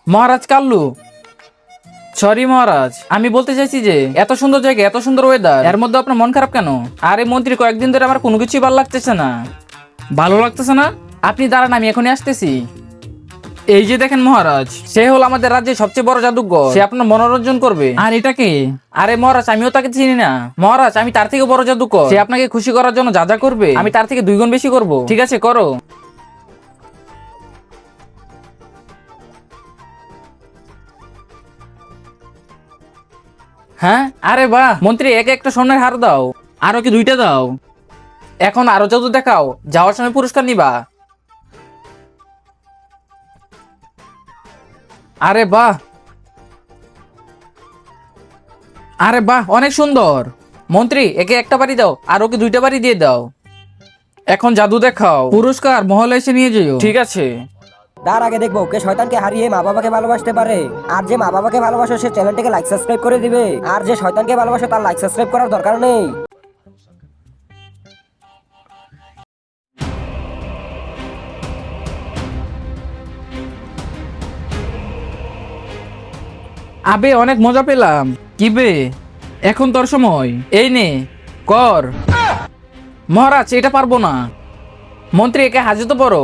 মহারাজ Kallu, sorry মহারাজ, আমি বলতে চাইছি যে এত সুন্দর জায়গা, এত সুন্দর ওয়েদার, এর মধ্যে আপনার মন খারাপ কেন? আরে মন্ত্রী, কয়েকদিন ধরে আমার কোনো কিছুই ভালো লাগতেছে না। ভালো লাগতেছে না? আপনি দাঁড়ান, আমি এখনই আসতেছি। এই যে দেখেন মহারাজ, সে হলো আমাদের রাজ্যের সবচেয়ে বড় জাদুঘর, সে আপনার মনোরঞ্জন করবে। আর এটাকে, আরে মহারাজ, আমিও তাকে চিনি না। মহারাজ, আমি তার থেকে বড় জাদুকর, সে আপনাকে খুশি করার জন্য যা যা করবে আমি তার থেকে 2 গুণ বেশি করব। ঠিক আছে, করো। হ্যাঁ, আরে বাহ মন্ত্রী, একে একটা স্বর্ণের হার দাও। আরো কি 2টা দাও। এখন আরো জাদু দেখাও, যাওয়ার সময় পুরস্কার নিবা। আরে বাহ, আরে বাহ, অনেক সুন্দর। মন্ত্রী, একে একটা বাড়ি দাও, আর ওকে 2টা বাড়ি দিয়ে দাও। এখন জাদু দেখাও, পুরস্কার মহলে এসে নিয়ে যেও। ঠিক আছে। তার আগে দেখবো কে শয়তানকে হারিয়ে মা বাবাকে ভালোবাসতে পারে। আর যে মা বাবাকে ভালোবাসে সে চ্যানেলটাকে লাইক সাবস্ক্রাইব করে দিবে, আর যে শয়তানকে ভালোবাসে তার লাইক সাবস্ক্রাইব করার দরকার নেই। আবে অনেক মজা পেলাম। কি বে, এখন তোর সময়, এই নে কর। মহারাজ, এটা পারবো না। মন্ত্রী, একে হাজতে পারো।